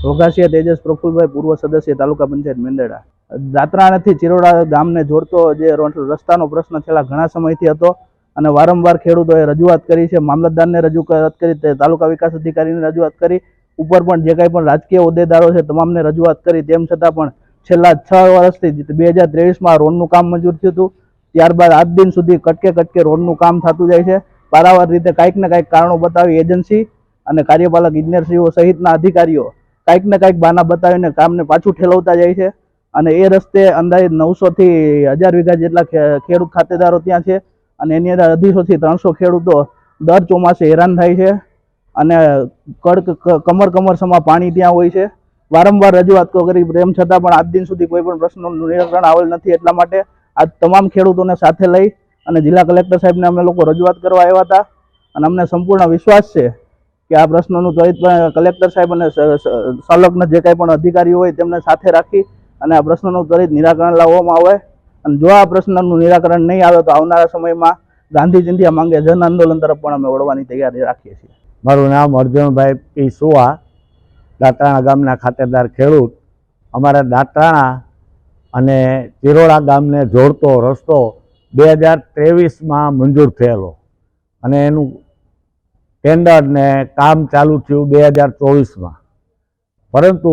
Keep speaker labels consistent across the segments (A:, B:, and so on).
A: વઘાસિયા તેજસ પ્રફુલભાઈ, પૂર્વ સદસ્ય તાલુકા પંચાયત મેંદરડા। દાત્રાણાથી ચિરોડા ગામને જોડતો જે રસ્તાનો પ્રશ્ન છેલ્લા ઘણા સમયથી હતો અને વારંવાર ખેડૂતોએ રજૂઆત કરી છે। મામલતદારને રજૂઆત કરી, તાલુકા વિકાસ અધિકારીને રજૂઆત કરી, ઉપર પણ જે કાંઈ પણ રાજકીય હોદ્દેદારો છે તમામને રજૂઆત કરી, તેમ છતાં પણ છેલ્લા 6 વર્ષથી 2023માં રોડનું કામ મંજૂર થયું હતું। ત્યારબાદ આજ દિન સુધી કટકે રોડનું કામ થતું જાય છે। પારાવાર રીતે કાંઈક ને કાંઈક કારણો બતાવી એજન્સી અને કાર્યપાલક ઇજનેરશ્રીઓ સહિતના અધિકારીઓ કાંઈક ને કાંઈક બહાના બતાવીને કામને પાછું ઠેલવતા જાય છે અને એ રસ્તે અંદાજિત 900 થી 1000 વીઘા જેટલા ખેડૂત ખાતેદારો ત્યાં છે અને એની અંદર 250 થી 300 ખેડૂતો દર ચોમાસે હેરાન થાય છે અને કમર સમા પાણી ત્યાં હોય છે। વારંવાર રજૂઆત કરી, તેમ છતાં પણ આજ દિન સુધી કોઈ પણ પ્રશ્નનું નિરાકરણ આવેલ નથી। એટલા માટે આજ તમામ ખેડૂતોને સાથે લઈ અને જિલ્લા કલેક્ટર સાહેબને અમે લોકો રજૂઆત કરવા આવ્યા હતા અને અમને સંપૂર્ણ વિશ્વાસ છે કે આ પ્રશ્નનું ત્વરિત કલેક્ટર સાહેબ અને સંલગ્ન જે કાંઈ પણ અધિકારીઓ હોય તેમને સાથે રાખી અને આ પ્રશ્નનું ત્વરિત નિરાકરણ લાવવામાં આવે અને જો આ પ્રશ્નનું નિરાકરણ નહીં આવે તો આવનારા સમયમાં ગાંધી ચિંધ્યા માંગે જન આંદોલન તરફ પણ અમે વળવાની તૈયારી રાખીએ છીએ।
B: મારું નામ અર્જુનભાઈ પી સુવા, દાત્રાણા ગામના ખાતેદાર ખેડૂત। અમારા દાત્રાણા અને ચિરોડા ગામને જોડતો રસ્તો 2023માં મંજૂર થયેલો અને એનું ટેન્ડર ને કામ ચાલુ થયું 2024માં, પરંતુ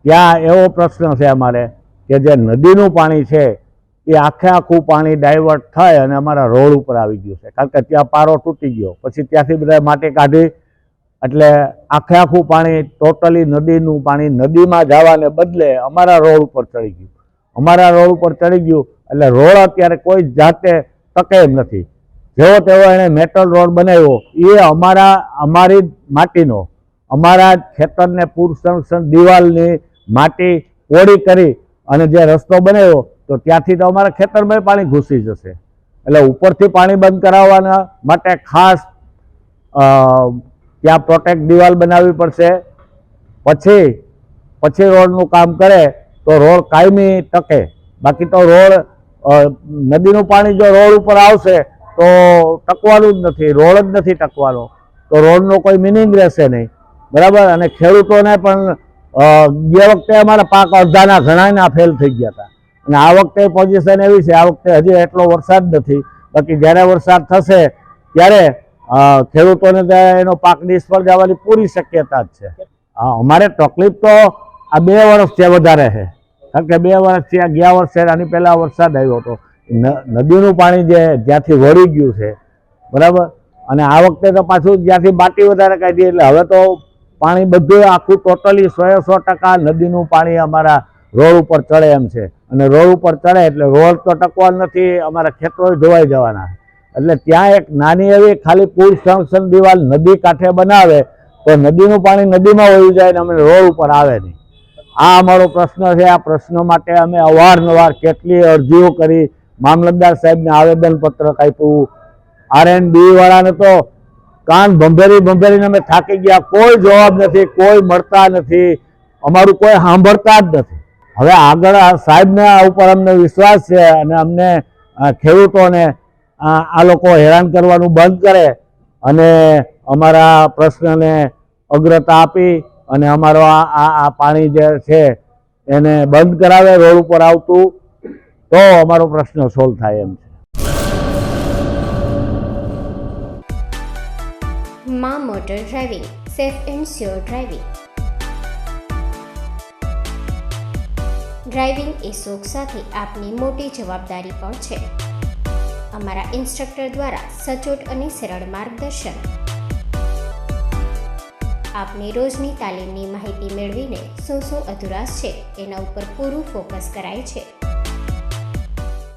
B: ત્યાં એવો પ્રશ્ન છે અમારે કે જે નદીનું પાણી છે એ આખું પાણી ડાયવર્ટ થાય અને અમારા રોડ ઉપર આવી ગયું છે, કારણ કે ત્યાં પારો તૂટી ગયો, પછી ત્યાંથી બધા માટી કાઢી એટલે આખું પાણી ટોટલી નદીનું પાણી નદીમાં જવાને બદલે અમારા રોડ ઉપર ચડી ગયું। અમારા રોડ ઉપર ચડી ગયું એટલે રોડ અત્યારે કોઈ જાતે ટકે એમ નથી। જેવો તેવો એણે મેટલ રોડ બનાવ્યો, એ અમારી માટીનો, અમારા ખેતરને પૂર સંરક્ષણ દિવાલની માટી કોડી કરી અને જે રસ્તો બનાવ્યો તો ત્યાંથી તો અમારા ખેતરમાં પાણી ઘૂસી જશે। એટલે ઉપરથી પાણી બંધ કરાવવાના માટે ખાસ ત્યાં પ્રોટેક્ટ દિવાલ બનાવવી પડશે, પછી રોડનું કામ કરે તો રોડ કાયમી ટકે। બાકી તો નદીનું પાણી જો રોડ ઉપર આવશે તો ટકવાનું જ નથી, રોડ જ નથી ટકવાનો, તો રોડનો કોઈ મિનિંગ રહેશે નહીં, બરાબર। અને ખેડૂતોને પણ ગયા વખતે અમારા પાક અડધાના ઘણાના ફેલ થઈ ગયા હતા અને આ વખતે પોઝિશન એવી છે, આ વખતે હજી એટલો વરસાદ નથી, બાકી જ્યારે વરસાદ થશે ત્યારે ખેડૂતોને એનો પાક નિષ્ફળ જવાની પૂરી શક્યતા જ છે। અમારે તકલીફ તો આ 2 વર્ષથી વધારે છે, કારણ કે 2 વર્ષથી ગયા વર્ષે આની પહેલાં વરસાદ આવ્યો હતો, નદીનું પાણી જ્યાંથી વળી ગયું છે, બરાબર। અને આ વખતે તો પાછું જ્યાંથી માટી વધારે કાઢી એટલે હવે તો પાણી બધું આખું ટોટલી 100% નદીનું પાણી અમારા રોડ ઉપર ચડે એમ છે અને રોડ ઉપર ચડે એટલે રોડ તો ટકવાનો નથી, અમારા ખેતરો ધોવાઈ જવાના। એટલે ત્યાં એક નાની એવી ખાલી પૂર સંરક્ષણ દિવાલ નદી કાંઠે બનાવે તો નદીનું પાણી નદીમાં વહી જાય ને અમે રોડ ઉપર આવે નહીં। આ અમારો પ્રશ્ન છે। આ પ્રશ્ન માટે અમે અવારનવાર કેટલી અરજીઓ કરી, મામલતદાર સાહેબને આવેદનપત્ર આપ્યું, R&B વાળાને તો કાન ભંભેરીને અમે થાકી ગયા, કોઈ જવાબ નથી, કોઈ મળતા નથી, અમારું કોઈ સાંભળતા જ નથી। હવે આગળ સાહેબને આ ઉપર અમને વિશ્વાસ છે અને અમને ખેડૂતોને આ લોકો હેરાન કરવાનું બંધ કરે અને અમારા પ્રશ્નને અગ્રતા આપી અને અમારો આ પાણી જે છે એને બંધ કરાવે રોડ ઉપર આવતું, તો અમારો પ્રશ્ન સોલ્વ થાય એમ છે।
C: માં motor driving, safe and sure driving. Driving એ શોખ સાથે આપની મોટી જવાબદારી પણ છે। અમારા ઇન્સ્ટ્રક્ટર દ્વારા સચોટ અને સરળ માર્ગદર્શન, આપની રોજની તાલીમની માહિતી મેળવીને શું અધુરાશ છે એના ઉપર પૂરું ફોકસ કરાય છે।